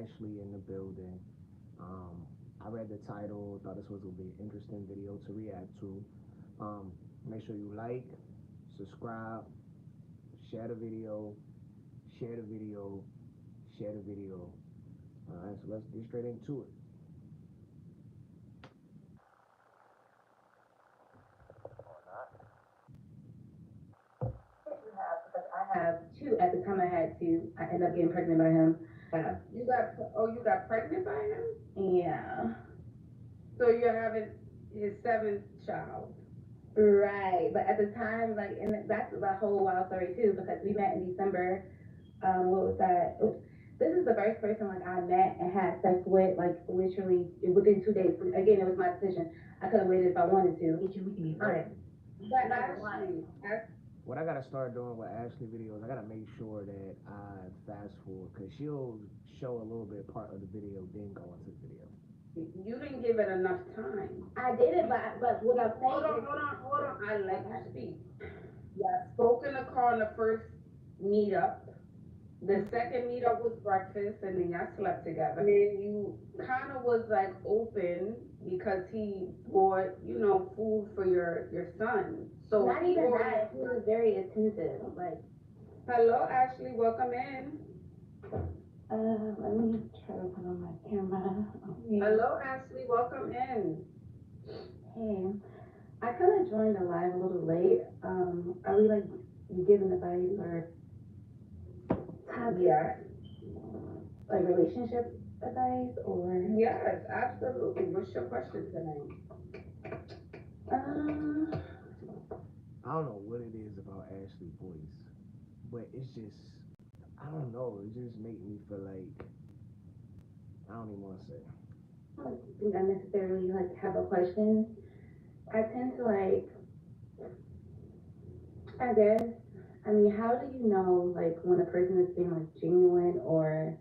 Ashley in the building. I read the title, thought this was gonna be an interesting video to react to. Um, Make sure you like, subscribe, share the video, share the video, share the video. All right, so let's get straight into it. I have two. At the time, I had two. I ended up getting pregnant by him. You got pregnant by him? Yeah. So you're having his seventh child. Right. But at the time, like, and that's the whole wild story too, because we met in December. What was that? This is the first person like I met and had sex with, like literally within 2 days. Again, it was my decision. I could have waited if I wanted to. We can be friends. But Ashley, What I gotta start doing with Ashley videos, I gotta make sure that I fast forward because she'll show a little bit part of the video, then go into the video. you didn't give it enough time. I did it, but what I'm saying Hold on. I let you speak. Yeah, spoke in the car on the first meetup. The second meetup was breakfast, and then y'all slept together. And then you kind of was like open because he bought, food for your son. So not even that. He was very attentive. Like, hello, Ashley, welcome in. let me try to put on my camera. Okay. Hello, Ashley, welcome in. Hey, I kind of joined the live a little late. Are we like giving advice or topics? Yes. Like relationship advice or? Yes, absolutely. What's your question tonight? I don't know what it is about Ashley's voice, but it's just, I don't know, it just makes me feel like, I don't even want to say. I don't think I necessarily like have a question. I tend to like, I guess, I mean, how do you know like when a person is being like genuine or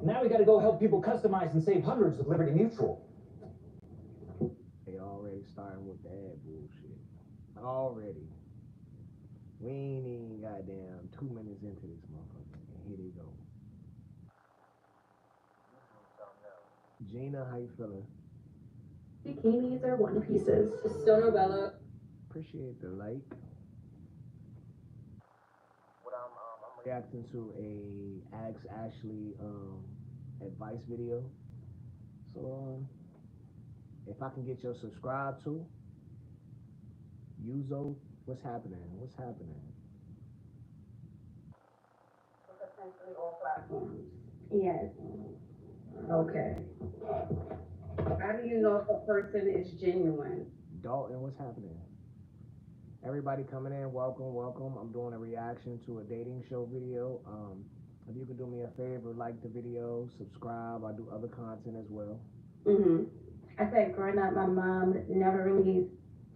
now we gotta go help people customize and save hundreds with Liberty Mutual. They already starting with the ad bullshit. Already. We ain't even goddamn 2 minutes into this motherfucker, and here they go. Gina, how you feeling? Bikinis or one pieces. Sono Bella. Appreciate the like. What I'm reacting to a Ask Ashley advice video. So if I can get your subscribe to Yuzo, what's happening? What's happening? Essentially all platforms. yes. Okay. How do you know if a person is genuine? Dalton, what's happening? Everybody coming in, welcome, welcome. I'm doing a reaction to a dating show video. If you could do me a favor, like the video, subscribe. I do other content as well. I said growing up, my mom never really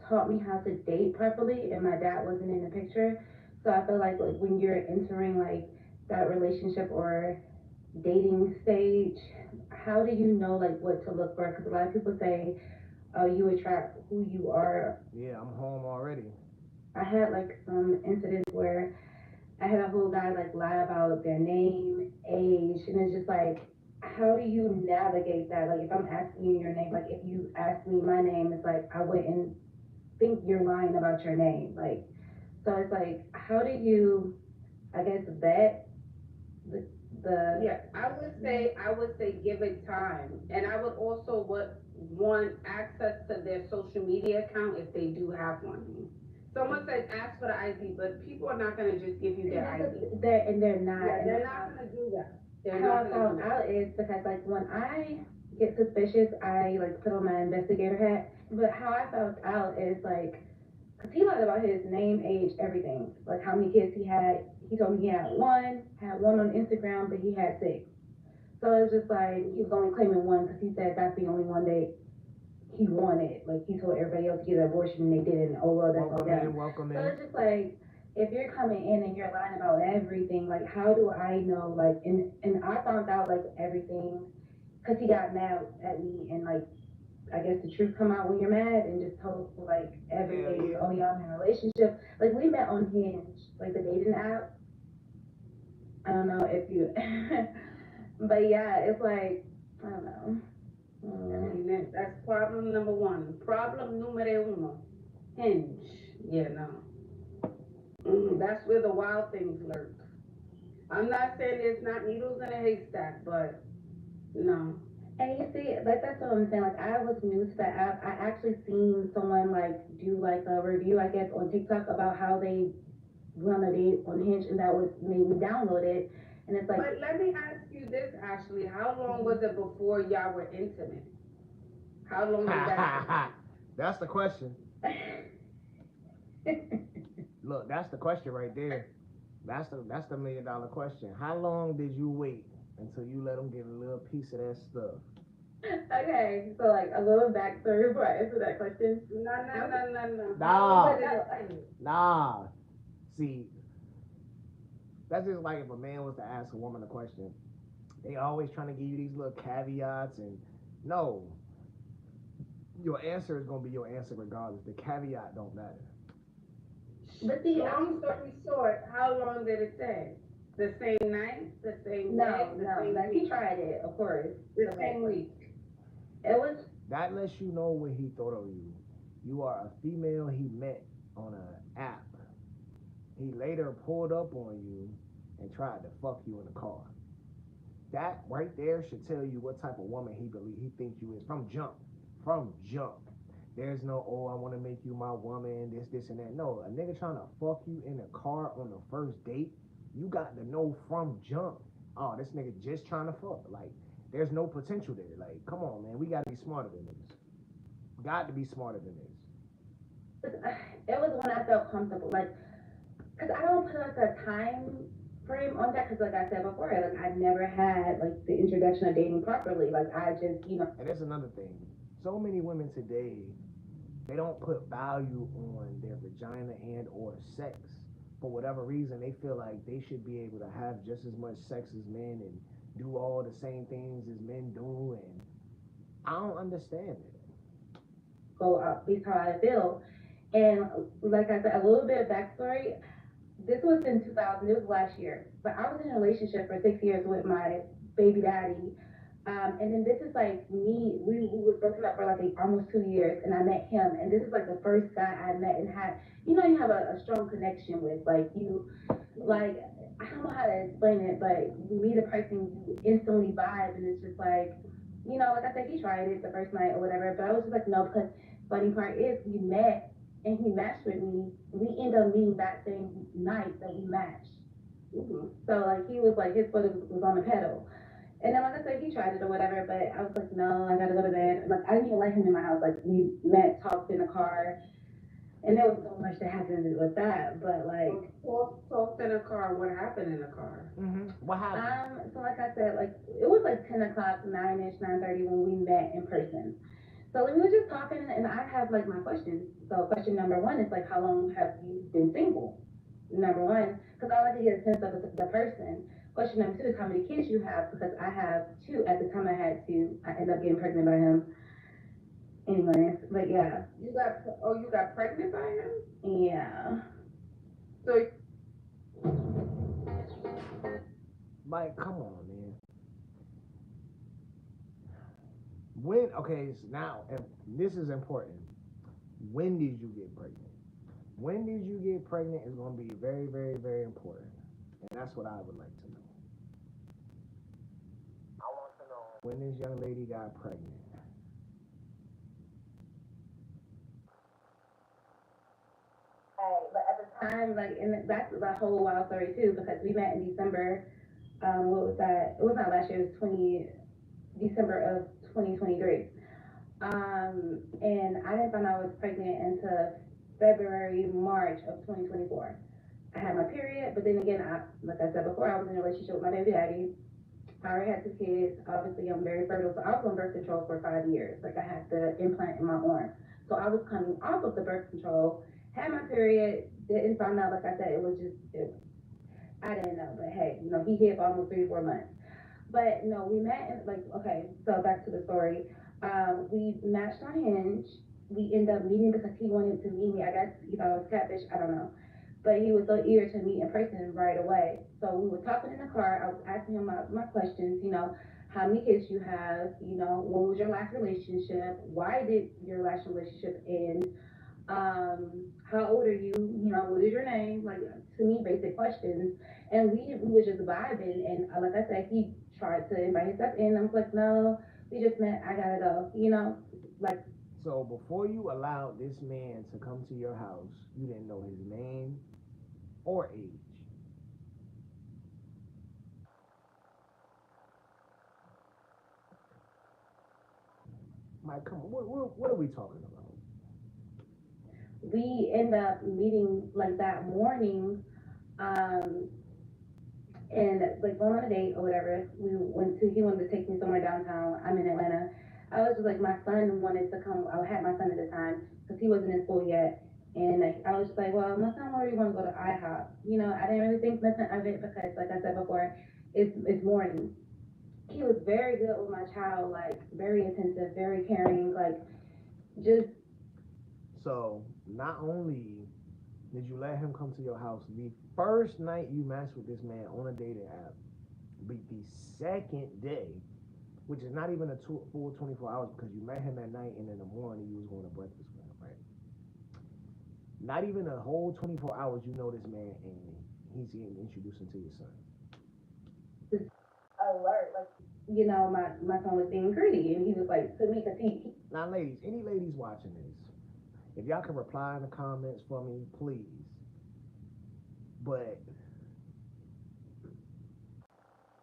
taught me how to date properly, and my dad wasn't in the picture. So I feel like when you're entering like that relationship or dating stage, how do you know like what to look for? Because a lot of people say, "Oh, you attract who you are." Yeah, I'm home already. I had like some incidents where I had a whole guy like lie about their name, age, and it's just like, how do you navigate that? Like if I'm asking you your name, like if you ask me my name, it's like I wouldn't think you're lying about your name. Like, so it's like, how do you, I guess, vet the Yeah, I would say give it time. And I would also want access to their social media account if they do have one. Someone said ask for the ID, but people are not gonna just give you their ID. they're not. Yeah, they're not gonna do that. How I found out is because like when I get suspicious, I like put on my investigator hat. But how I found out is like, cause he lied about his name, age, everything. Like how many kids he had. He told me he had one on Instagram, but he had six. So it's just like he was only claiming one because he said that's the only one that he wanted. Like he told everybody else to get an abortion and they didn't. Oh well, that's all them. Welcome in. So it's just like if you're coming in and you're lying about everything, like how do I know? Like and I found out like everything because he got mad at me and like I guess the truth come out when you're mad and just told like everything. Oh yeah, I'm in a relationship. Like we met on Hinge, like the dating app. I don't know if you But yeah, it's like, I don't know. That's problem number one. Problem numero uno. Hinge. Yeah, no. That's where the wild things lurk. I'm not saying there's not needles in a haystack, but no. And you see, like that's what I'm saying. Like I was new to the app. I actually seen someone like do like a review, I guess, on TikTok about how they run a date on Hinge, and that was made me download it. And it's like, But let me ask you this, Ashley. How long was it before y'all were intimate? How long did that That's the question. Look, that's the question right there. That's the $1 million question. How long did you wait until you let them get a little piece of that stuff? okay, so like a little backstory before I answer that question. No. Nah. Nah. See, that's just like if a man was to ask a woman a question. They always trying to give you these little caveats, and no, your answer is gonna be your answer regardless. The caveat don't matter. But see, Long story short, how long did it take? The same night? The same day? no, like he tried it, of course. The same week. It was That lets you know what he thought of you. You are a female he met on an app. He later pulled up on you and tried to fuck you in the car. That right there should tell you what type of woman he thinks you is from jump. From jump. There's no, oh, I want to make you my woman, this, and that. No, a nigga trying to fuck you in a car on the first date, you got to know from jump. Oh, this nigga just trying to fuck. Like, there's no potential there. Like, come on, man. We got to be smarter than this. Got to be smarter than this. it was when I felt comfortable, like, cause I don't put like a time frame on that, cause like I said before, like I never had like the introduction of dating properly. Like I just, And there's another thing. So many women today, they don't put value on their vagina and or sex. For whatever reason, they feel like they should be able to have just as much sex as men and do all the same things as men do, and I don't understand it. go out, be how I feel. And like I said, a little bit of backstory. This was in 2000. It was last year, but I was in a relationship for 6 years with my baby daddy. And then this is like me. We were broken up for like almost 2 years, and I met him. And this is like the first guy I met and had. You know, you have a strong connection with. Like you, like I don't know how to explain it, but you meet a person, you instantly vibe, and it's just like, like I said, he tried it the first night or whatever. But I was just like, no, because funny part is we met and he matched with me. We ended up meeting that same night that we matched. So like he was like his foot was on the pedal. And then, like I said, he tried it or whatever, but I was like, no, I gotta go to bed. Like, I didn't even let him in my house. Like, we met, talked in the car, and there was so much that happened with that. But, like, Talked in a car. What happened in the car? What happened? so like I said, like, it was like 10 o'clock, 9-ish, 9:30 when we met in person. So we were just talking, and I have, like, my questions. So question number one is, like, how long have you been single? Number one, because I like to get a sense of the person. Question number two is how many kids you have, because I have 2. At the time I had 2. I ended up getting pregnant by him. Anyways, but yeah. You got pregnant by him? Yeah. So Like, come on, man. When, okay, so now, and this is important. When did you get pregnant? When did you get pregnant is going to be very, very, very important. And that's what I would like to know. I want to know when this young lady got pregnant. But at the time, like, and that's the whole wild story too, because we met in December. What was that? It was not last year. It was December of 2023. And I didn't find out I was pregnant until February, March of 2024. I had my period, but then again, like I said before, I was in a relationship with my baby daddy. I already had 2 kids. Obviously, I'm very fertile, so I was on birth control for 5 years. Like I had the implant in my arm, so I was coming off of the birth control. Had my period. Didn't find out. Like I said, it was just. I didn't know, but hey, he hit for almost 3-4 months. But no, we met in, like, okay, so back to the story. We matched on Hinge. We ended up meeting because he wanted to meet me. I guess he thought I was catfish. I don't know. but he was so eager to meet in person right away. So we were talking in the car. I was asking him my questions, how many kids you have, what was your last relationship? Why did your last relationship end? How old are you? What is your name? Like, to me, basic questions. And we were just vibing. And like I said, he tried to invite himself in. I was like, no, we just met. I gotta go. Like, So before you allowed this man to come to your house, you didn't know his name or age. Mike, come on, what are we talking about? we end up meeting like that morning. Um, and like going on a date or whatever. He wanted to take me somewhere downtown. I'm in Atlanta. I was just like, my son wanted to come. I had my son at the time because he wasn't in school yet. And like, I was just like, well, my son already want to go to IHOP. I didn't really think nothing of it because, like I said before, it's morning. He was very good with my child, like very attentive, very caring, like just So not only did you let him come to your house the first night you matched with this man on a dating app, but the second day, which is not even a full 24 hours because you met him at night and in the morning you was going to breakfast with him, right? Not even a whole 24 hours you know this man and he's getting introduced to your son. alert. Like, my son was being greedy, and he was like to me because he Now, ladies, any ladies watching this, if y'all can reply in the comments for me, please. But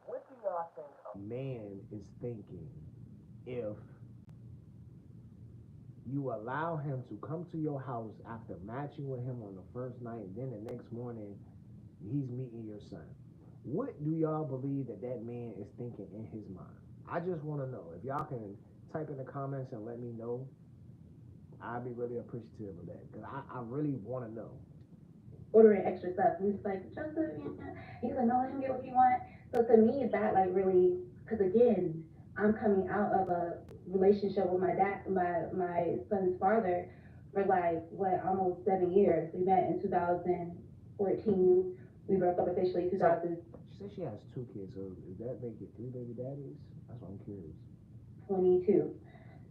what do y'all think a man is thinking if you allow him to come to your house after matching with him on the first night, and then the next morning he's meeting your son? What do y'all believe that man is thinking in his mind? I just want to know. If y'all can type in the comments and let me know, I'd be really appreciative of that because I really want to know. ordering extra stuff. And he's like, Joseph, he's like, no, let him get what he wants. So to me, that like really, because again, I'm coming out of a relationship with my dad, my son's father, for like what almost 7 years. We met in 2014. We broke up officially 2022. She said she has 2 kids, so does that make it 3 baby daddies? That's what I'm curious.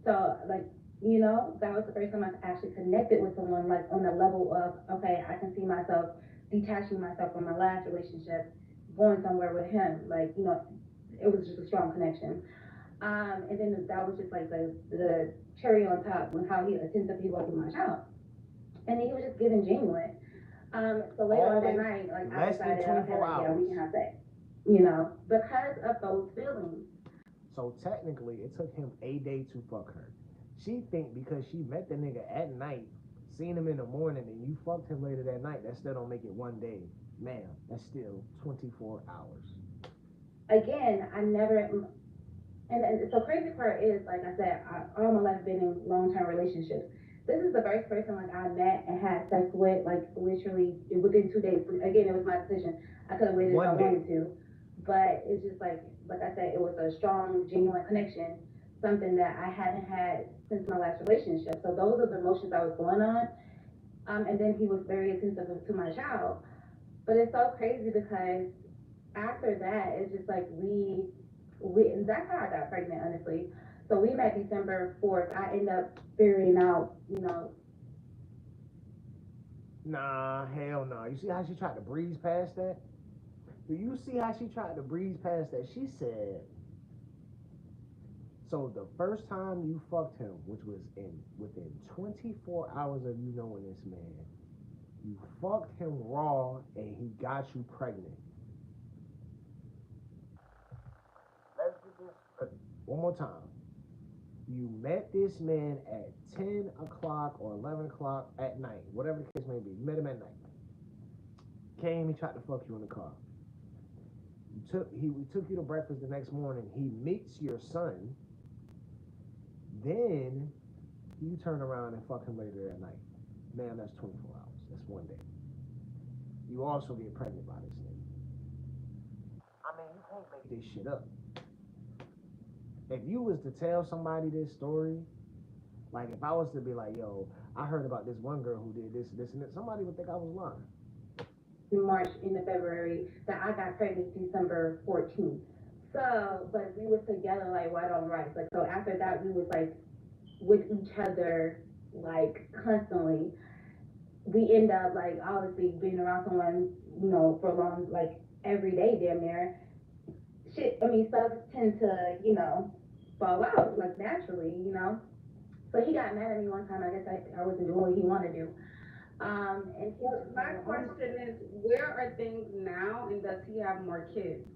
So like, that was the first time I actually connected with someone like on the level of, okay, I can see myself detaching myself from my last relationship, going somewhere with him. Like, it was just a strong connection. And then that was just like the cherry on top when how he attentively was with my child. And he was just giving genuine. So later on that night, like I less than decided, 24 okay, like, yeah, hours. we can have sex. Because of those feelings. So technically, it took him a day to fuck her. She think because she met the nigga at night, seen him in the morning, and you fucked him later that night, that still don't make it one day. Ma'am, that's still 24 hours. Again, I never, and so crazy part is, like I said, all my life been in long-term relationships. This is the first person like I met and had sex with, like literally within 2 days. Again, it was my decision. I could have waited if I wanted to, but it's just like I said, it was a strong, genuine connection, something that I hadn't had since my last relationship. So those are the emotions I was going on. And then he was very attentive to my child. But it's so crazy because after that, it's just like and that's how I got pregnant, honestly. So we met December 4th. I end up figuring out, Nah, hell no. You see how she tried to breeze past that? Do you see how she tried to breeze past that? She said, so the first time you fucked him, which was within 24 hours of you knowing this man, you fucked him raw and he got you pregnant. Let's get this one more time. You met this man at 10 o'clock or 11 o'clock at night, whatever the case may be. You met him at night. Came, he tried to fuck you in the car. We took you to breakfast the next morning. He meets your son. Then you turn around and fuck him later that night. Man, that's 24 hours. That's one day. You also get pregnant by this nigga. I mean, you can't make this shit up. If you was to tell somebody this story, like if I was to be like, yo, I heard about this one girl who did this, and this, somebody would think I was lying. March into February, that I got pregnant December 14th. So, but we was together like white on rice. Like, so after that, we was like with each other like constantly. We end up like obviously being around someone, you know, for long, like every day damn near. Shit, I mean, stuff tend to, you know, fall out like naturally, you know. So he got mad at me one time. I guess I wasn't doing what he wanted to do. And he Well, my question is, where are things now, and does he have more kids?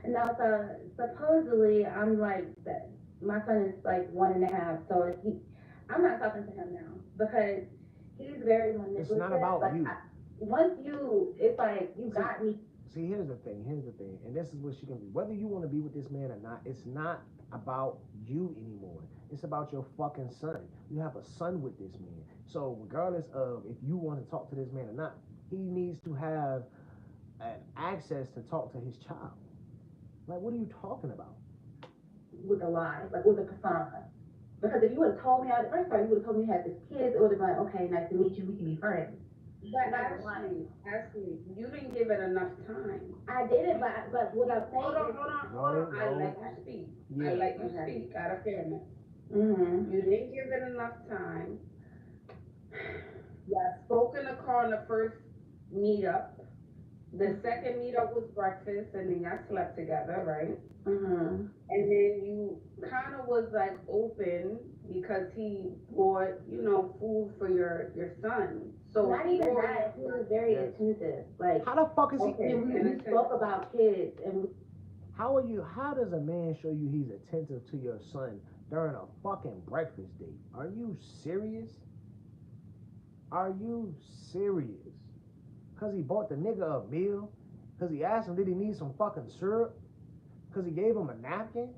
no, so supposedly I'm like that. My son is like 1.5, so I'm not talking to him now because he's very manipulative. It's not about like, you. Once you, it's like you got me. See, here's the thing, and this is what she can be. Whether you want to be with this man or not, it's not about you anymore. It's about your fucking son. You have a son with this man. So regardless of if you want to talk to this man or not, he needs to have access to talk to his child. Like, what are you talking about? With a lie, like with a persona. Because if you would have told me at the first part, you would have told me you had this kid, it would have been like, okay, nice to meet you, we can be friends. But Ashley, you didn't give it enough time. I did it, but what I'm saying Hold on. I let you speak. Yeah. I let you speak out of fairness. Mm-hmm. You didn't give it enough time. Y'all spoke in the car on the first meetup. The second meetup was breakfast, and then y'all slept together, right? Mm-hmm. And then you kind of was like open because he bought, you know, food for your son. So not even that, he was very attentive. Like, how the fuck is okay, he? we spoke about kids, and How are you? How does a man show you he's attentive to your son during a fucking breakfast date? Are you serious? Are you serious? Cause he bought the nigga a meal? Cause he asked him did he need some fucking syrup? Cause he gave him a napkin?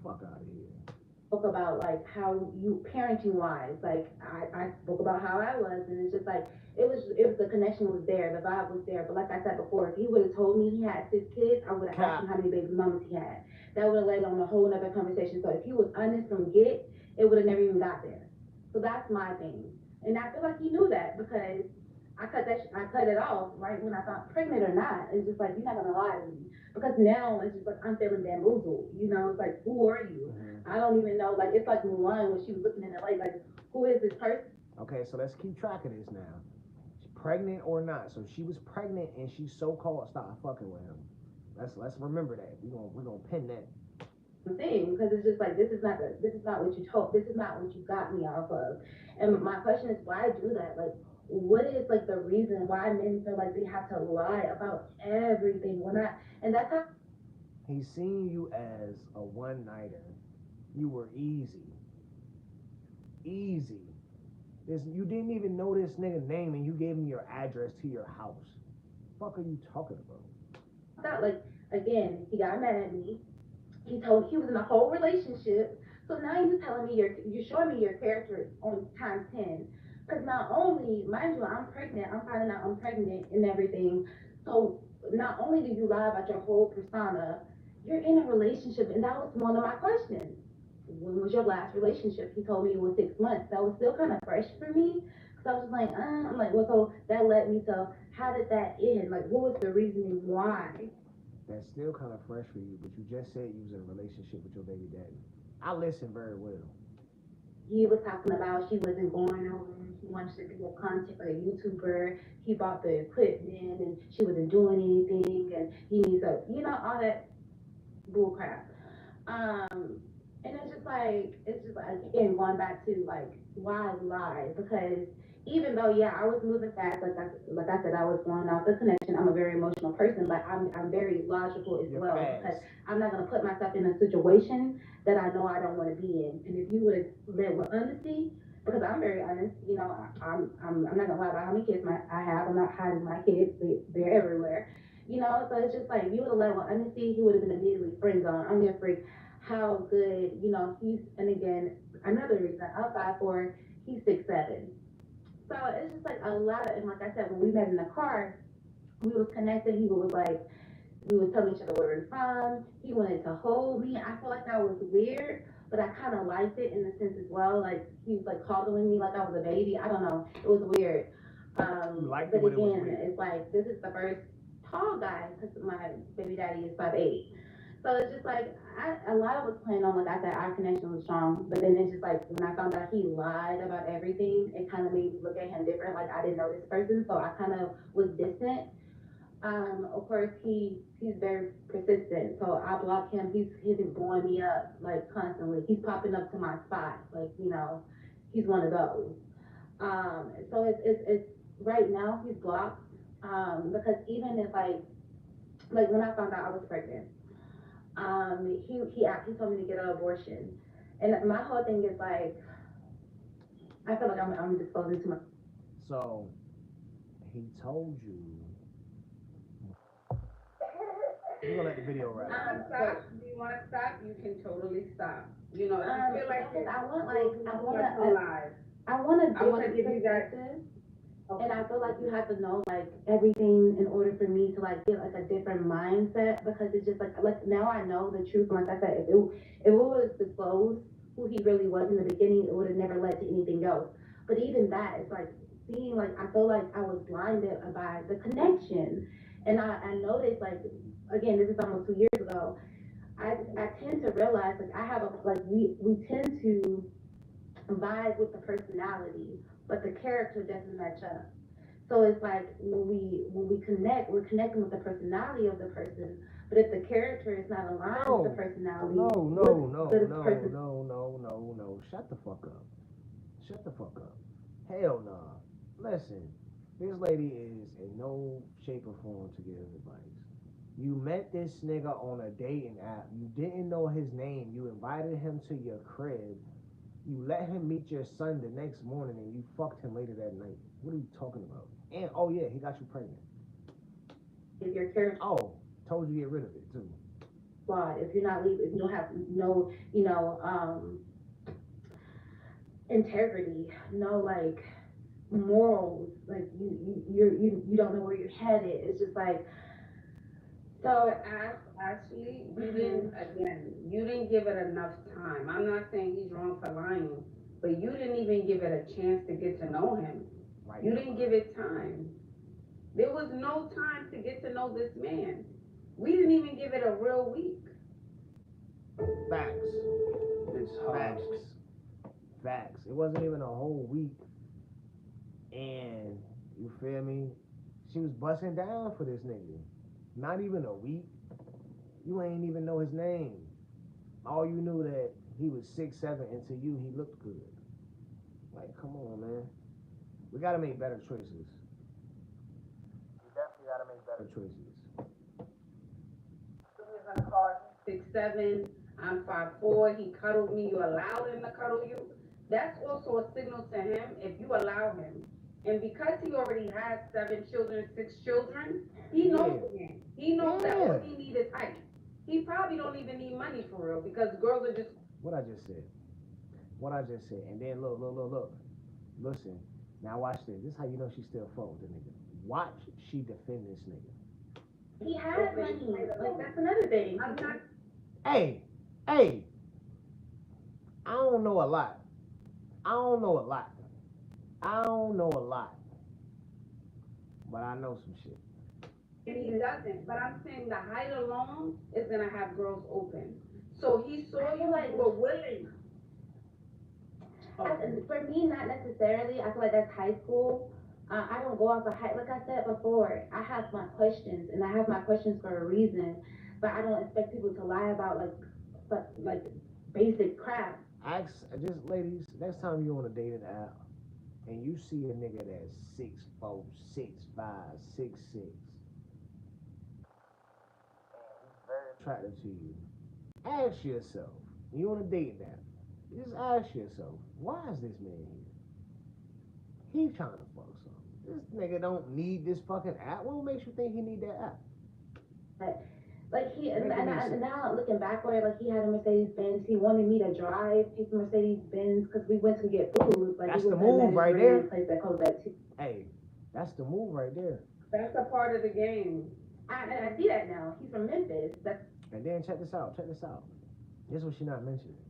Fuck out of here. spoke about like how you parenting wise, like I spoke about how I was, and it's just like it was the connection was there, the vibe was there. But like I said before, if he would have told me he had 6 kids, I would have asked him how many baby mamas he had. That would have led on a whole other conversation. So if he was honest from get, it would have never even got there. So that's my thing, and I feel like he knew that because I cut it off right when I found pregnant or not. It's just like you're not gonna lie to me because now it's just like I'm feeling bamboozled. You know, it's like who are you? I don't even know. Like it's like Mulan when she was looking in the lake. Like who is this person? Okay, so let's keep track of this now. She's pregnant or not? So she was pregnant and she so-called started fucking with him. Let's remember that. We're gonna pin that. Thing because it's just like this is not what you told. This is not what you got me off of. And my question is why do that? Like what is like the reason why men feel like they have to lie about everything when not? And that's how He's seen you as a one-nighter. You were easy. Easy. You didn't even know this nigga name and you gave him your address to your house. Fuck are you talking about? thought like again he got mad at me. He was in a whole relationship. So now you're telling me you're showing me your character on times 10. Because not only, mind you, I'm pregnant, I'm finding out I'm pregnant and everything. So not only do you lie about your whole persona, you're in a relationship, and that was one of my questions. When was your last relationship? He told me it was 6 months. That was still kind of fresh for me. So I was like, I'm like, well, so that led me to how did that end? Like, what was the reasoning why? That's still kind of fresh for you, but you just said you was in a relationship with your baby daddy. I listen very well. He was talking about she wasn't going nowhere. He wanted to be a content like a YouTuber. He bought the equipment and she wasn't doing anything and he needs a all that bull crap. And it's just like again going back to like why lie because even though yeah I was moving fast like I said I was going off the connection. I'm a very emotional person, but I'm very logical as You're well fast. because I'm not gonna put myself in a situation that I know I don't want to be in. And if you would have led with honesty, because I'm very honest, you know, I'm not gonna lie about how many kids I have. I'm not hiding my kids; they're everywhere. You know, so it's just like if you would have led with honesty, he would have been immediately friend zone. I'm here for how good, you know, and again, another reason, I'm 5'4", he's 6'7". So it's just like a lot of, and like I said, when we met in the car, we was connected. He was like, we was telling each other where we're from. He wanted to hold me. I felt like that was weird, but I kind of liked it in the sense as well. Like he was like coddling me like I was a baby. I don't know. It was weird. liked But it when it was again, weird. it's like this is the first tall guy because my baby daddy is 5'8". So it's just like a lot of was playing on, like I said, our connection was strong. But then it's just like when I found out he lied about everything, it kind of made me look at him different. Like I didn't know this person, so I kind of was distant. Of course he's very persistent, so I block him. He's been blowing me up like constantly. He's popping up to my spot, like he's one of those. So it's right now he's blocked. Because even if like when I found out I was pregnant, he told me to get an abortion, and my whole thing is like I feel like I'm disposing to my. So he told you. We're gonna let the video ride. Stop. Do you want to stop? You can totally stop. You know, if you feel like because I want live. I want to I want to give you guys. perspective. And I feel like you have to know like everything in order for me to like get like a different mindset, because it's just like now I know the truth. Like I said, if it was disclosed who he really was in the beginning, it would have never led to anything else. But even that, it's like seeing, like I feel like I was blinded by the connection, and I noticed, like, again, this is almost 2 years ago. I tend to realize like I have a like we tend to vibe with the personality, but the character doesn't match up. So it's like when we connect, we're connecting with the personality of the person. But if the character is not aligned with the personality, No. Shut the fuck up. Shut the fuck up. Hell nah. Listen, this lady is in no shape or form to give advice. You met this nigga on a dating app. You didn't know his name. You invited him to your crib. You let him meet your son the next morning, and you fucked him later that night. What are you talking about? And oh yeah, he got you pregnant. if your character told you to get rid of it too. flawed, if you're not leaving, if you don't have no, integrity, no like morals, like you don't know where you're headed. It's just like so. Ashley, you didn't give it enough time. I'm not saying he's wrong for lying, but you didn't even give it a chance to get to know him. Right. You didn't give it time. There was no time to get to know this man. We didn't even give it a real week. Facts. It's hard. Facts. It wasn't even a whole week. And you feel me? She was busting down for this nigga. Not even a week. You ain't even know his name. All you knew that he was 6'7", and to you he looked good. Like, come on, man. We gotta make better choices. We definitely gotta make better choices. He was in the car, 6'7", I'm 5'4", he cuddled me, you allowed him to cuddle you. That's also a signal to him if you allow him. And because he already has 6 children, he knows the game. He knows that all he needs is height. He probably don't even need money for real, because girls are just... What I just said. And then look. Listen, now watch this. This is how you know she still fuck with the nigga. Watch she defend this nigga. He has money. Like, that's another thing. I'm not... Hey. I don't know a lot. But I know some shit. And he doesn't. But I'm saying the height alone is going to have girls open. So he saw you like were willing. For me, not necessarily. I feel like that's high school. I don't go off of height. Like I said before, I have my questions, and I have my questions for a reason. But I don't expect people to lie about like basic crap. Just ladies, next time you're on a dating app and you see a nigga that's 6'4", 6'5", 6'6", and he's very attractive to you, ask yourself, you on a dating app, just ask yourself, why is this man here? He's trying to fuck something. This nigga don't need this fucking app. What makes you think he need that app? Like now looking backward, like he had a Mercedes Benz. He wanted me to drive his Mercedes Benz because we went to get food. Like, that's the move right there. Place that closed at 2. Hey, that's the move right there. That's a part of the game. I see that now. He's from Memphis. And then check this out. This is what she not mentioning.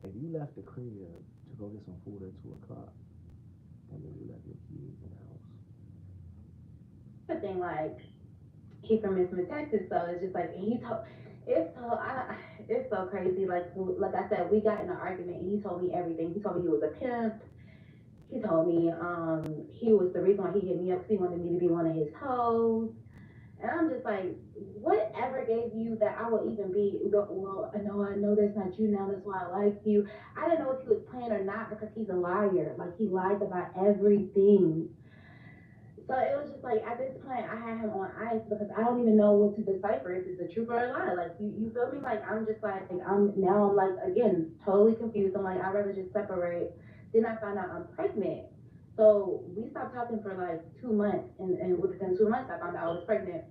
If you left the crib to go get some food at 2 o'clock, and then you left your kids in the house, the thing, like, he from Smith, Texas, so it's just like, and he told, it's so crazy. Like I said, we got in an argument, and he told me everything. He told me he was a pimp. He told me he was the reason why he hit me up because he wanted me to be one of his hoes. And I'm just like, whatever gave you that I will even be, well, I know that's not you now, that's why I like you. I didn't know if he was playing or not because he's a liar. Like, he lies about everything. So it was just like, at this point, I had him on ice because I don't even know what to decipher if it's a truth or a lie. Like, you feel me? Like, I'm just like, I'm like, again, totally confused. I'm like, I'd rather just separate. Then I found out I'm pregnant. So we stopped talking for like 2 months, and within 2 months, I found out I was pregnant.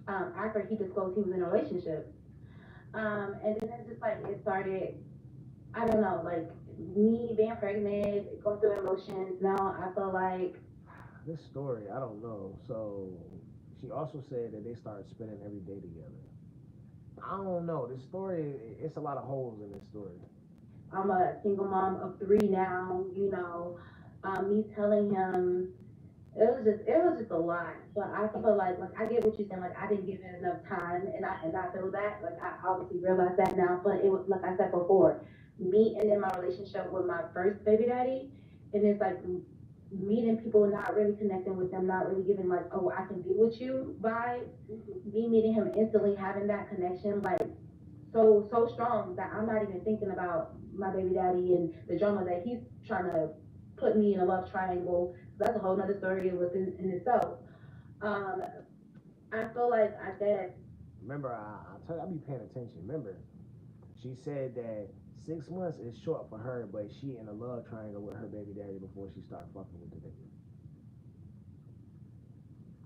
After he disclosed he was in a relationship. And then it's just like, it started, I don't know, like, me being pregnant, going through emotions. Now I feel like, This story, I don't know. So she also said that they started spending every day together. I don't know. This story, it's a lot of holes in this story. I'm a single mom of three now, you know. Me telling him, it was just a lot. But I feel like I get what you're saying. Like, I didn't give it enough time, and I feel that. Like, I obviously realize that now. But it was like I said before, me and then my relationship with my first baby daddy, and it's like meeting people, not really connecting with them, not really giving like, oh, I can be with you vibes. Me meeting him instantly, having that connection, like, so strong that I'm not even thinking about my baby daddy and the drama that he's trying to put me in a love triangle. That's a whole nother story in itself. Um, I feel like I guess Remember, I tell you, I be paying attention. Remember, she said that 6 months is short for her, but she in a love triangle with her baby daddy before she start fucking with the nigga.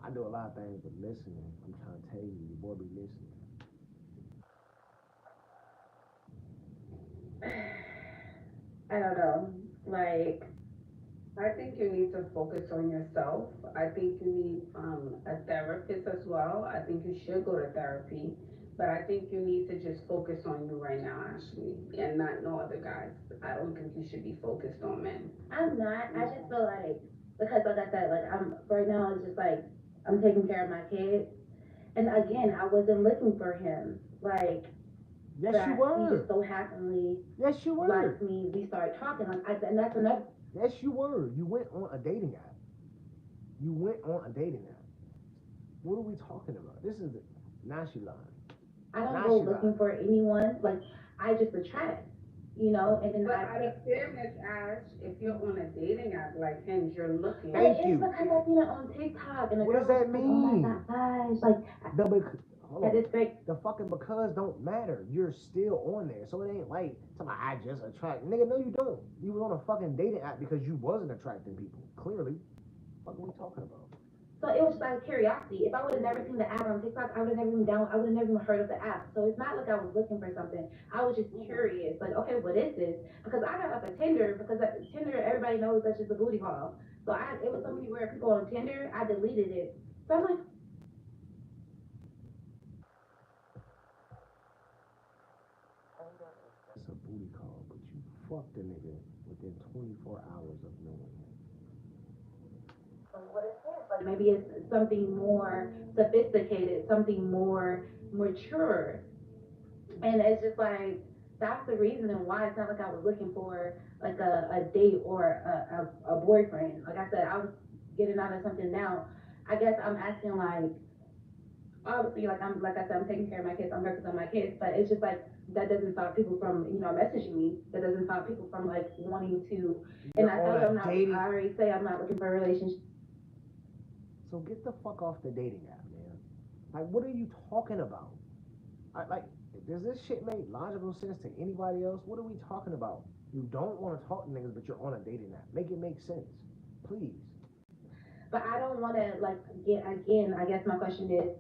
I do a lot of things, but listening, I'm trying to tell you, your boy be listening. I don't know. Like, I think you need to focus on yourself. I think you need a therapist as well. I think you should go to therapy. But I think you need to just focus on you right now, Ashley, and not no other guys. I don't think you should be focused on men. I'm not. I just feel like, because like I said, like, I'm right now, it's just like I'm taking care of my kids. And again, I wasn't looking for him. Like, Yes, you that he were. just so happily Yes, you were. liked me. We started talking, like, and that's another. Yes, you were. You went on a dating app. You went on a dating app. What are we talking about? This is now she lying. I don't Now go she looking lying. for anyone. Like, I just attract, you know. And then But I out of fairness, Ash, if you're on a dating app like Hinge, you're looking. But Thank it's you. because I seen it on TikTok, and the What girl does was that like, "Oh mean? my gosh!" Like, The hold that on. is great. The fucking because don't matter. You're still on there. So it ain't like somebody I just attract. Nigga, no you don't. You was on a fucking dating app because you wasn't attracting people. Clearly. What are we talking about? So it was just out of curiosity. If I would have never seen the ad on TikTok, I would have never even down. I would have never even heard of the app. So it's not like I was looking for something. I was just curious. Like, okay, what is this? Because I got off of Tinder because Tinder, everybody knows that's just a booty call. So it was so many weird people on Tinder. I deleted it. So I'm like, That's a booty call, but you fucked a nigga within 24 hours of knowing him. what is this? Like, maybe it's something more sophisticated, something more mature. And it's just like, that's the reason and why it's not like I was looking for like a date or a boyfriend. Like I said, I was getting out of something now. I guess I'm asking, like, obviously, like, like I said, I'm taking care of my kids, I'm working on my kids, but it's just like that doesn't stop people from, you know, messaging me. That doesn't stop people from like wanting to. And You're I on tell you, a dating. I already say I'm not looking for a relationship. So get the fuck off the dating app, man. Like, what are you talking about? Like, does this shit make logical sense to anybody else? What are we talking about? You don't want to talk to niggas, but you're on a dating app. Make it make sense, please. But I don't want to like get again. I guess my question is,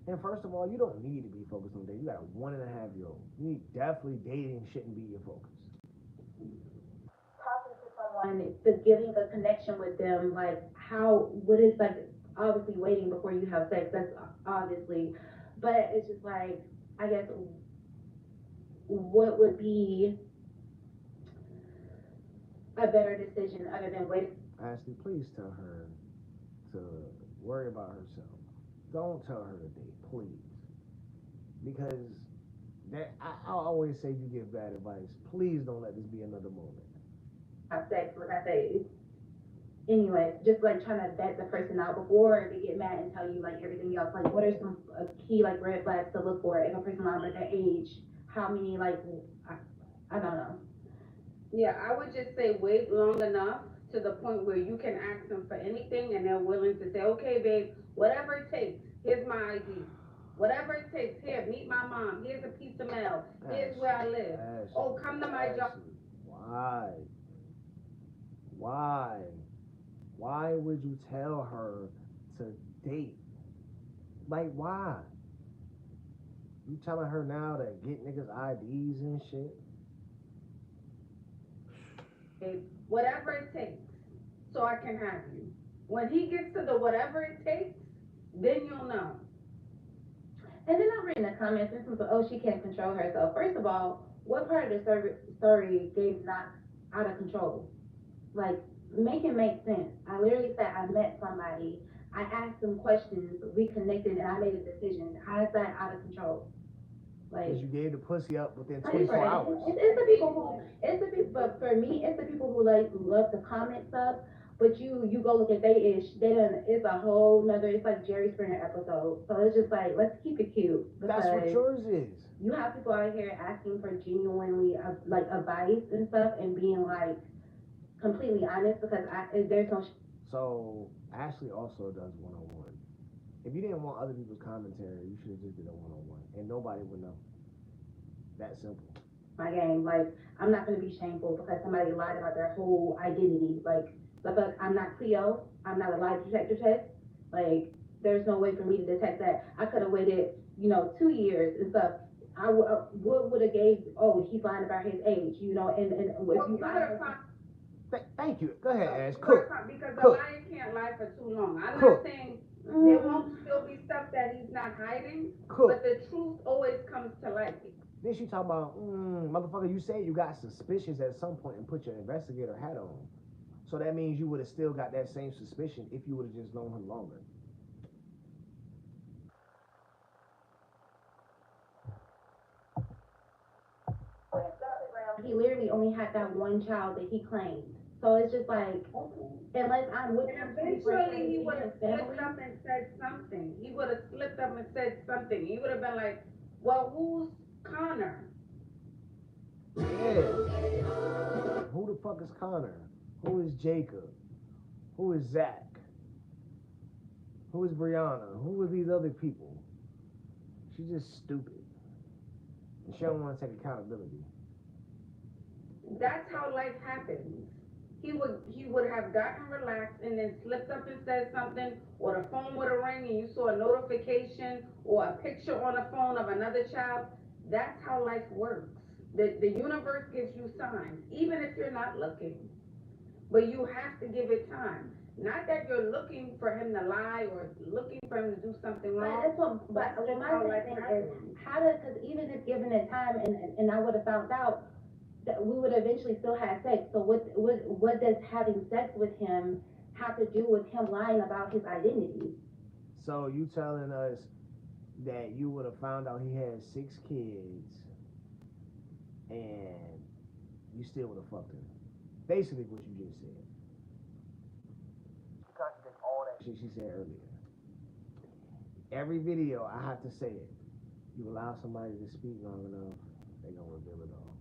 And first of all, you don't need to be focused on dating. You got a 1.5-year-old. You need definitely dating shouldn't be your focus. talking to someone, to getting a connection with them, like, how, what is, like, obviously waiting before you have sex, that's obviously, but it's just like, I guess, what would be a better decision other than waiting? Ashley, please tell her to worry about herself. don't tell her to date, please. Because I always say you give bad advice. Please don't let this be another moment. Have sex, like I say. Anyway, just like trying to vet the person out before they get mad and tell you like everything else. Like, what are some key like red flags to look for if a person lies about their age? How many like I don't know. Yeah, I would just say wait long enough to the point where you can ask them for anything and they're willing to say, okay, babe, whatever it takes, here's my ID. Whatever it takes, here, meet my mom, here's a piece of mail, here's where I live. Ashley, Oh, come to my job. Why? Why? Why would you tell her to date? Like, why? You telling her now to get niggas IDs and shit? Whatever it takes, so I can have you. When he gets to the whatever it takes, then you'll know. And then I read in the comments, this was, oh, she can't control herself. First of all, what part of the story gave not out of control? Like, make it make sense. I literally said I met somebody, I asked them questions, we connected, and I made a decision. How is that out of control? Like, Because you gave the pussy up within right, 24 hours. it's the people who, but for me, it's the people who like love to comment stuff. But you go look at they ish, it's a whole nother, it's like Jerry Springer episode. So it's just like, let's keep it cute. That's what yours is. You have people out here asking for genuinely like advice and stuff and being like completely honest because there's no. So Ashley also does one-on-one. If you didn't want other people's commentary, you should have just did a one-on-one, and nobody would know. That simple. My game, like I'm not gonna be shameful because somebody lied about their whole identity. Like I'm not Cleo, I'm not a lie detector test. Like there's no way for me to detect that. I could have waited, 2 years and stuff. I would have gave. Oh, he's lying about his age, and if you lie. Thank you. Go ahead, Ash. Cook. Because the liar can't lie for too long. I'm not saying there won't still be stuff that he's not hiding, but the truth always comes to light. Then she talk about, motherfucker, you said you got suspicious at some point and put your investigator hat on. So that means you would have still got that same suspicion if you would have just known him longer. He literally only had that one child that he claimed. So it's just like, unless I'm with him. Eventually he would have slipped up and said something. He would have slipped up and said something. He would have been like, well, who's Connor? Yeah. Who the fuck is Connor? Who is Jacob? Who is Zach? Who is Brianna? Who are these other people? She's just stupid. And she don't want to take accountability. That's how life happens. He would have gotten relaxed and then slipped up and said something, or the phone would have rang and you saw a notification or a picture on the phone of another child. That's how life works. The universe gives you signs, even if you're not looking. But you have to give it time. Not that you're looking for him to lie or looking for him to do something wrong. But my thing is, because even if given it time and I would have found out, that we would eventually still have sex. So what does having sex with him have to do with him lying about his identity? So you telling us that you would have found out he had 6 kids and you still would have fucked him? Basically what you just said. She contradicts all that shit she said earlier. Every video I have to say it. You allow somebody to speak long enough, they gonna reveal it all.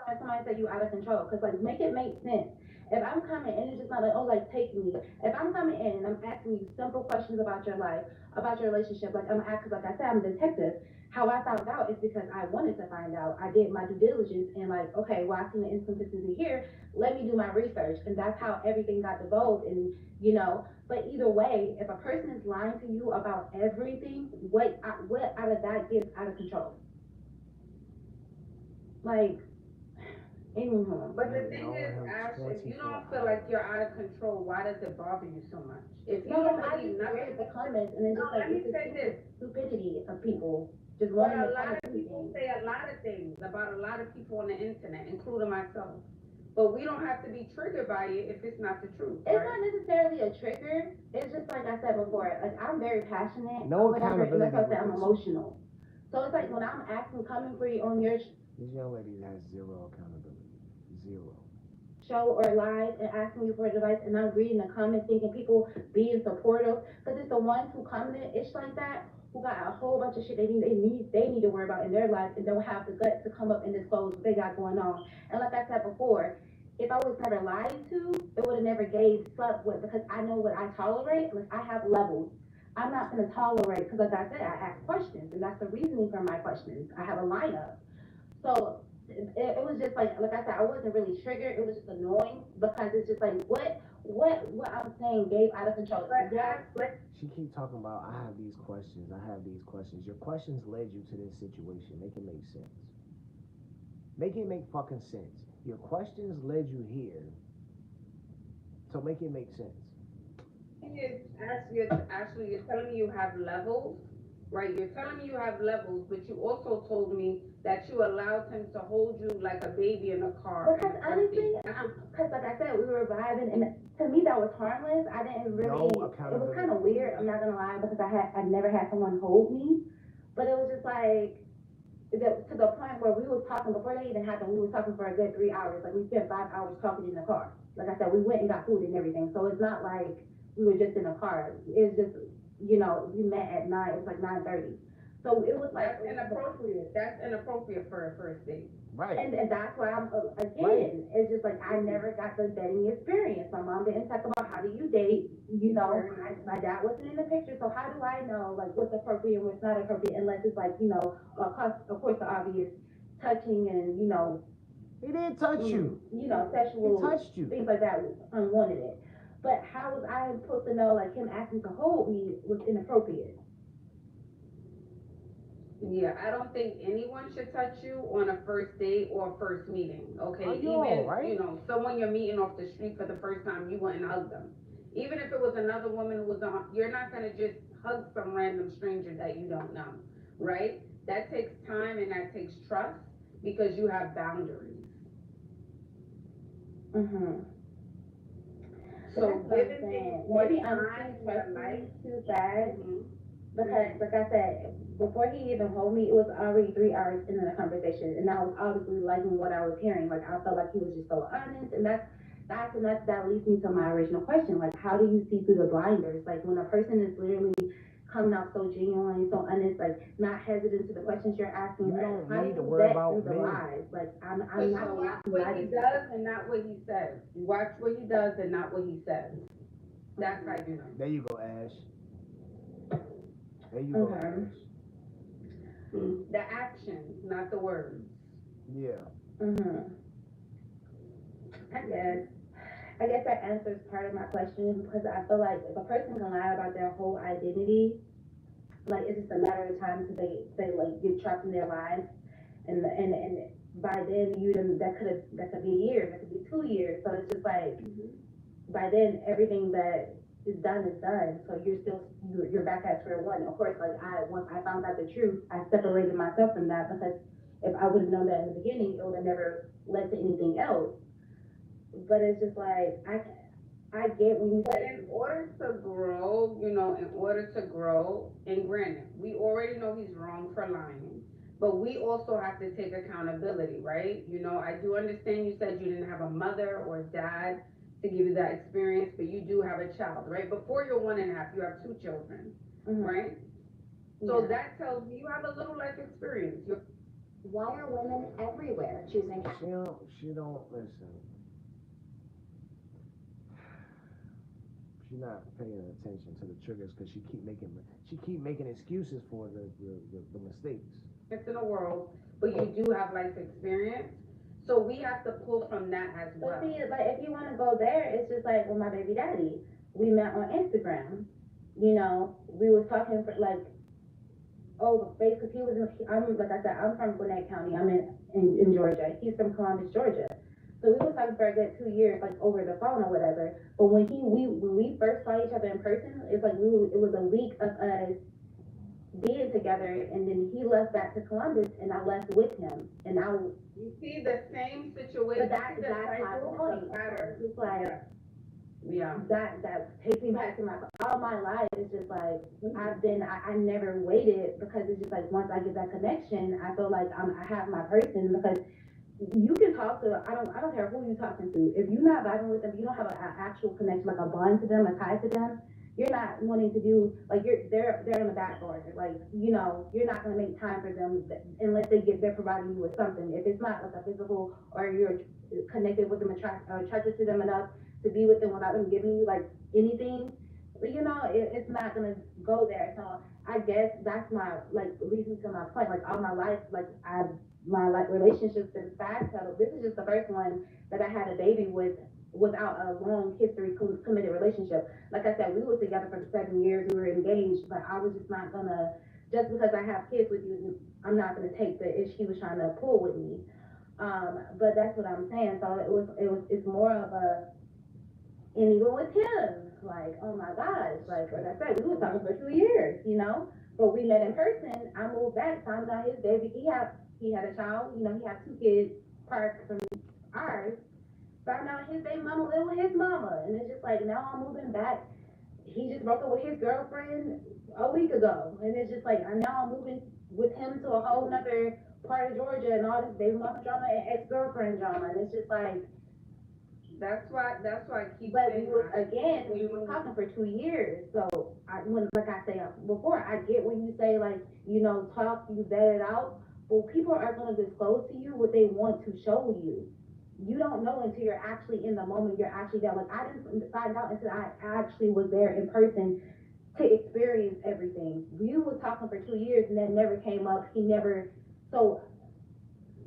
Somebody say you out of control, because like make it make sense. If I'm coming and it's just not like, oh, like take me. If I'm coming in and I'm asking you simple questions about your life, about your relationship, like I'm asking, like I said, I'm a detective. How I found out is because I wanted to find out. I did my due diligence and like, okay, well I seen the inconsistency here. Let me do my research, and that's how everything got divulged. And but either way, if a person is lying to you about everything, what out of that gets out of control? Like. But the thing is, Ash, if you don't feel like you're out of control, why does it bother you so much? If you don't believe nothing, the comments and then just like let me say this: stupidity of people just but wanting a to lot of people say a lot of things about a lot of people on the internet, including myself. But we don't have to be triggered by it if it's not the truth, It's right? not necessarily a trigger. It's just like I said before. Like I'm very passionate. No or whatever, and that's accountability why I said with I'm this. emotional. So it's like when I'm asking, coming for you on your This young lady has zero accountability. Zero. show or live and asking you for advice, and I'm reading the comments thinking people being supportive, because it's the ones who commented ish like that who got a whole bunch of shit they need to worry about in their life and don't have the guts to come up and disclose what they got going on. And like I said before, if I was never lied to, it would have never gave slept with, because I know what I tolerate. Like I have levels. I'm not gonna tolerate, because like I said, I ask questions, and that's the reasoning for my questions. I have a lineup. So it was just like I said, I wasn't really triggered. It was just annoying, because it's just like what I'm saying gave out of control. She keep talking about, I have these questions. I have these questions. Your questions led you to this situation. Make it make sense. Make it make fucking sense. Your questions led you here. So make it make sense. You're telling me you have levels, right? You're telling me you have levels, but you also told me that you allowed him to hold you like a baby in a car. Because honestly, because like I said, we were vibing, and to me that was harmless. I didn't really. No It was accountability. kind of weird. I'm not gonna lie, because I never had someone hold me, but it was just like. To the point where we was talking before that even happened. We was talking for a good 3 hours. Like we spent 5 hours talking in the car. Like I said, we went and got food and everything. So it's not like we were just in a car. It's just we met at 9. It was like 9:30. So it was like That's inappropriate. That's inappropriate for a first date. Right. and that's why I'm again. Right. It's just like I never got the dating experience. My mom didn't talk about how do you date. My dad wasn't in the picture, so how do I know like what's appropriate and what's not appropriate unless it's like of course the obvious touching and He didn't touch you. sexual He touched you. things like that unwanted it. But how was I supposed to know like him asking to hold me was inappropriate? Yeah, I don't think anyone should touch you on a first date or a first meeting, okay? Are you Even, all right? someone you're meeting off the street for the first time, you wouldn't hug them. Even if it was another woman who was on, you're not gonna just hug some random stranger that you don't know, right? That takes time and that takes trust because you have boundaries. Mm-hmm. So That's what I'm giving saying. more Maybe I'm time too in your life. too fast. Mhm. Because, like I said, before he even hold me, it was already 3 hours into the conversation, and I was obviously liking what I was hearing. Like I felt like he was just so honest, and that leads me to my original question. Like, how do you see through the blinders? Like when a person is literally coming out so genuine, so honest, like not hesitant to the questions you're asking. You don't how need do to you worry vet about through the me. lies? Like I'm Because not you watch what he does and not what he says. You watch what he does and not what he says. That's how you know. There you go, Ash. There you go, Okay. Ash. The actions, not the words. Yeah. Mm-hmm. I guess that answers part of my question, because I feel like if a person can lie about their whole identity, like it's just a matter of time until they like get trapped in their lives, and by then that could be years, that could be 2 years. So it's just like by then everything that is done is done. So you're back at square one. Of course, like once I found out the truth, I separated myself from that, because if I would have known that in the beginning, it would have never led to anything else. But it's just like I get when you But say in order to grow, and granted, we already know he's wrong for lying, but we also have to take accountability, right? I do understand you said you didn't have a mother or a dad to give you that experience, but you do have a child, right? Before you're 1.5, you have 2 children, right? So that tells me you have a little life experience. Why are women everywhere choosing? She don't listen. She's not paying attention to the triggers because she keep making excuses for the mistakes. It's in the world, but you do have life experience. So we have to pull from that as well. But see, like if you want to go there, it's just like with my baby daddy. We met on Instagram. We was talking for like because like I said, I'm from Gwinnett County. I'm in Georgia. He's from Columbus, Georgia. So we was talking for a good 2 years, like over the phone or whatever. But when we first saw each other in person, it's like it was a week of us being together, and then he left back to Columbus, and I left with him, and You see the same but situation. that's the my cycle, point. the pattern. It's just like Yeah. that takes me back to all my life. It's just like I never waited, because it's just like once I get that connection, I feel like I have my person, because you can talk to, I don't care who you're talking to. If you're not vibing with them, you don't have an actual connection, like a bond to them, a tie to them. You're not wanting to do, like, they're in the back order. Like, you know, you're not gonna make time for them unless they're providing you with something. If it's not like a physical, or you're connected with them, attracted to them enough to be with them without them giving you like anything, you know, it's not gonna go there. So I guess that's my, like, leading to my point. Like, all my life, like, my like relationships been fast settled. This is just the first one that I had a baby with without a long history committed relationship. Like I said, we were together for 7 years, we were engaged, but I was just not gonna, just because I have kids with you, I'm not gonna take the issue he was trying to pull with me. But that's what I'm saying. So it's more of a, and even with him, like, oh my gosh, like I said, we were talking for 2 years, you know, but we met in person. I moved back, found out his baby, he had a child, you know, he had 2 kids prior from ours. Found out his baby mama lived with his mama, and it's just like, now I'm moving back. He just broke up with his girlfriend a week ago, and it's just like, now I'm moving with him to a whole nother part of Georgia, and all this baby mama drama and ex-girlfriend drama, and it's just like, That's why I keep but saying. we were talking for 2 years. So like I said before, I get when you say, like, you know, talk, you vet it out. Well, people are going to disclose to you what they want to show you. You don't know until you're actually in the moment. You're actually there. Like, I didn't find out until I actually was there in person to experience everything. We was talking for 2 years, and that never came up. He never. So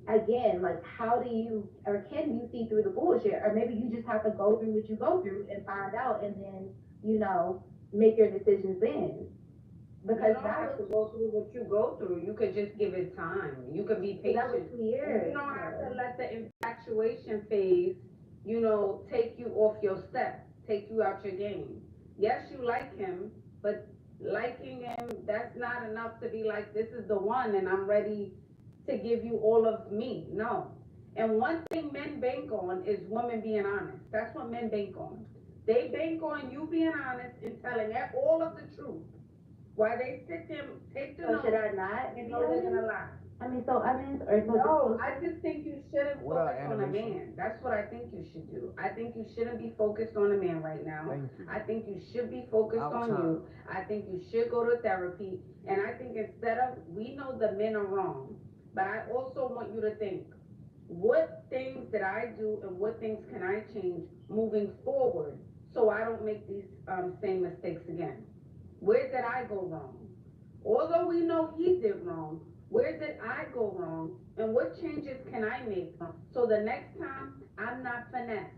again, like, how do you, or can you see through the bullshit? Or maybe you just have to go through what you go through and find out, and then, you know, make your decisions then. Because you don't have to go through what you go through. You could just give it time. You could be patient. That was 2 years. You don't have to let the infatuation phase, you know, take you off your step, take you out your game. Yes, you like him, but liking him, that's not enough to be like, this is the one and I'm ready to give you all of me. No. And one thing men bank on is women being honest. That's what men bank on. They bank on you being honest and telling all of the truth. Why they sit there, take the So should I not? and know they're gonna lie. I mean, so I mean, or so No, I just think you shouldn't What up, focus on a animation? man. That's what I think you should do. I think you shouldn't be focused on a man right now. Thank you. I think you should be focused Out on time. you. I think you should go to therapy. And I think instead of, we know the men are wrong, but I also want you to think, what things did I do and what things can I change moving forward so I don't make these same mistakes again? Where did I go wrong? Although we know he did wrong, where did I go wrong? And what changes can I make so the next time I'm not finessed?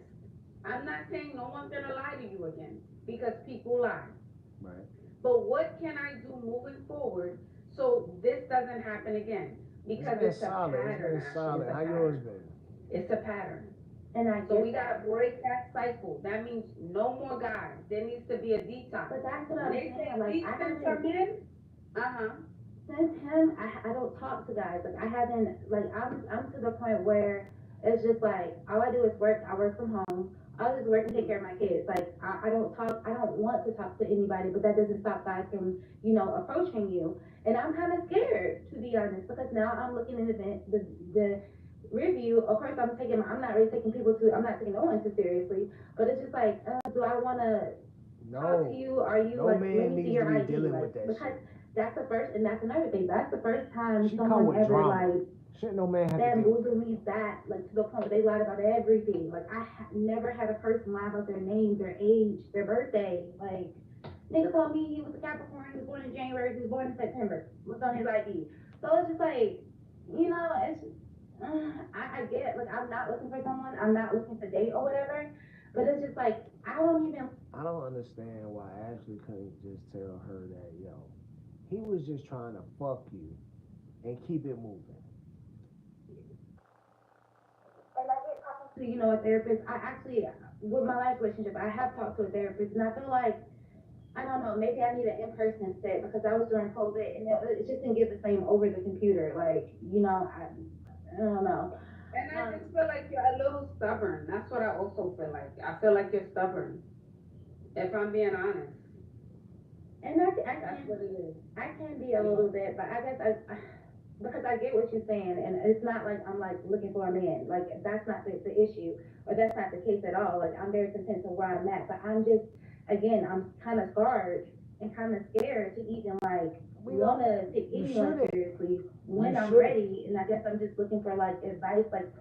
I'm not saying no one's gonna lie to you again, because people lie. Right. But what can I do moving forward so this doesn't happen again? Because been it's a solid. pattern. It's been Ashley. solid. It's a How pattern. yours been? It's a pattern. And I So get we gotta break that cycle. That means no more guys. There needs to be a detox. But that's what When I'm they say saying. Like, I detox haven't, are men, since him, I don't talk to guys. Like, I haven't, like, I'm to the point where it's just like, all I do is work. I work from home. I just work and take care of my kids. Like, I don't talk, I don't want to talk to anybody, but that doesn't stop guys from, you know, approaching you. And I'm kind of scared, to be honest, because now I'm looking at the review. Of course, I'm not really taking I'm not taking no one too seriously, but it's just like, do I want to talk to you? Are you, no like, man let me see needs your to be ID? dealing Like, with that because shit. that's the first, and that's another thing. That's the first time She come someone with ever drama. like Shouldn't no man have to deal with bamboozled me back, like, to the point where they lied about everything. Like, I never had a person lie about their name, their age, their birthday. Like, nigga told me he was a Capricorn, he was born in January, he was born in September. What's on his ID? So it's just like, you know, it's just, I get, like, I'm not looking for someone, I'm not looking to date or whatever, but it's just like, I don't understand why Ashley couldn't just tell her that, yo, he was just trying to fuck you and keep it moving. And I get talking to, you know, a therapist. I actually, with my last relationship, I have talked to a therapist, and I feel like I don't know, maybe I need an in-person set because I was during COVID and it just didn't get the same over the computer. Like, I don't know. And I just feel like you're a little stubborn. That's what I also feel like. I feel like you're stubborn. If I'm being honest. And I That's can, what it is. I can be a little bit, but I guess because I get what you're saying, and it's not like I'm like looking for a man. Like that's not the issue, or that's not the case at all. Like I'm very content with where I'm at, but I'm just, again, I'm kind of scarred and kind of scared to even like wanna take You anyone shouldn't. seriously when You I'm shouldn't. ready. And I guess I'm just looking for like advice, like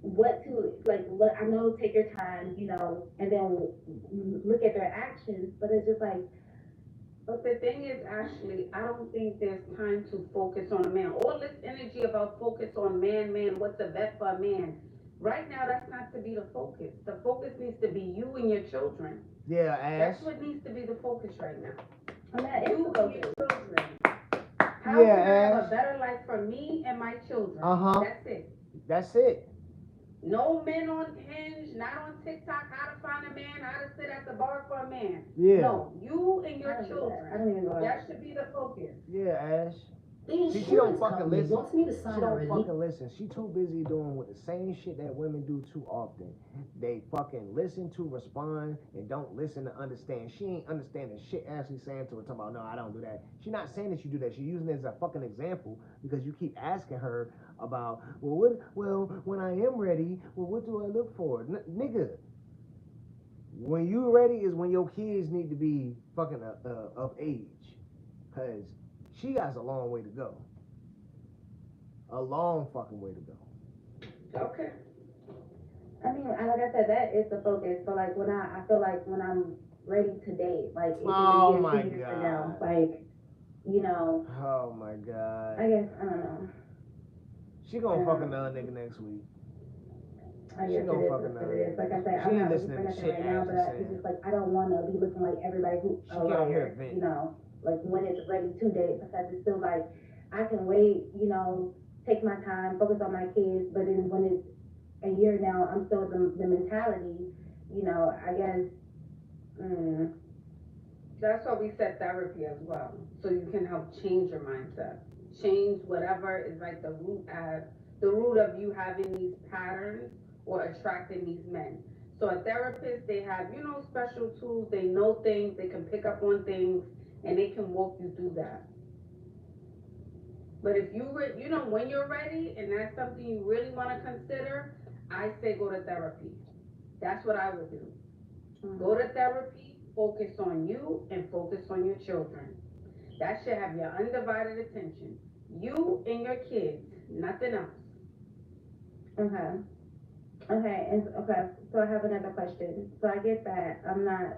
what to like. Look, I know, take your time, and then look at their actions, but it's just like. But the thing is, Ashley, I don't think there's time to focus on a man. All this energy about focus on man, what's the best for a man. Right now, that's not to be the focus. The focus needs to be you and your children. Yeah, Ash. That's what needs to be the focus right now. And that is You the and your focus. children. How Yeah, can I have Ash. a better life for me and my children? Uh-huh. That's it. That's it. No men on Hinge, not on TikTok, how to find a man, how to sit at the bar for a man. Yeah. No, you and your I don't children. even know That should be the focus. Yeah, Ash. The See, she don't insurance fucking company listen. wants me to She sign a don't release. fucking listen. She too busy doing with the same shit that women do too often. They fucking listen to respond and don't listen to understand. She ain't understanding shit Ashley's saying to her, talking about, no, I don't do that. She's not saying that you do that. She's using it as a fucking example because you keep asking her about, when I am ready, what do I look for? Nigga, when you ready is when your kids need to be fucking of age. Because she got a long way to go. A long fucking way to go. Okay. I mean, like I said, that is the focus. But like I feel like when I'm ready to date, like it Oh could be my a year God. from now, like, Oh my God. I guess, I don't know. She gonna fuck another nigga next week. I She guess gonna it is fuck what another it is. Like I said, She I'm ain't not looking listening for to nothing shit right now, Ashley but saying. it's just like I don't want to be looking like everybody who She get on here liar, vent. like when it's ready to date, because it's still like I can wait, take my time, focus on my kids, but then when it's a year now, I'm still the mentality, I guess. That's why we set therapy as well, so you can help change your mindset, change whatever is like the root of you having these patterns or attracting these men. So a therapist, they have special tools. They know things. They can pick up on things, and they can walk you through that. But if when you're ready and that's something you really want to consider, I say go to therapy. That's what I would do. Go to therapy, focus on you, and focus on your children. That should have your undivided attention. You and your kids, nothing else. Okay. So I have another question. So I get that I'm not,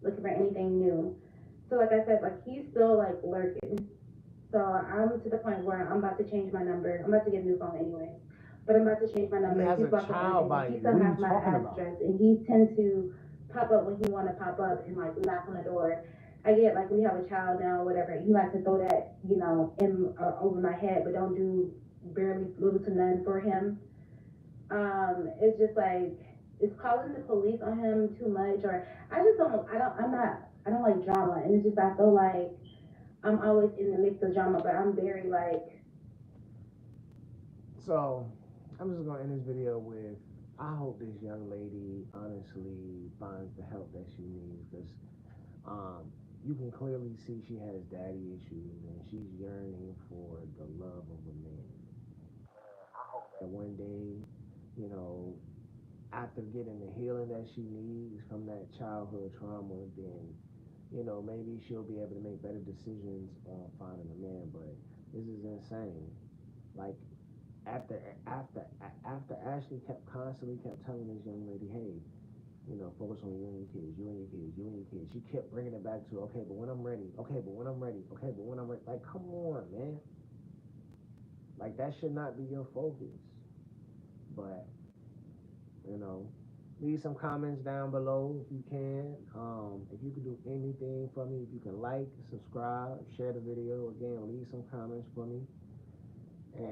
looking for anything new. So like I said, like he's still like lurking. So I'm to the point where I'm about to change my number. I'm about to get a new phone anyway. But I'm about to change my number. He has He's a about to child by He you. still What are has you my talking about? address, and he tends to pop up when he want to pop up and like knock on the door. I get like we have a child now, whatever. He likes to throw that, in over my head, but don't do barely little to none for him. It's just like it's calling the police on him too much, or I just don't. I don't like drama, and it's just I feel like I'm always in the mix of drama, but I'm very like. So, I'm just gonna end this video with, I hope this young lady honestly finds the help that she needs, because you can clearly see she has daddy issues and she's yearning for the love of a man. I hope that one day, after getting the healing that she needs from that childhood trauma, then, maybe she'll be able to make better decisions on finding a man. But this is insane. Like, after Ashley constantly kept telling this young lady, hey, focus on you and your kids, you and your kids, you and your kids. She kept bringing it back to, okay, but when I'm ready, okay, but when I'm ready, okay, but when I'm ready. Like, come on, man. Like, that should not be your focus. But, leave some comments down below if you can. If you can do anything for me, if you can like, subscribe, share the video. Again, leave some comments for me. And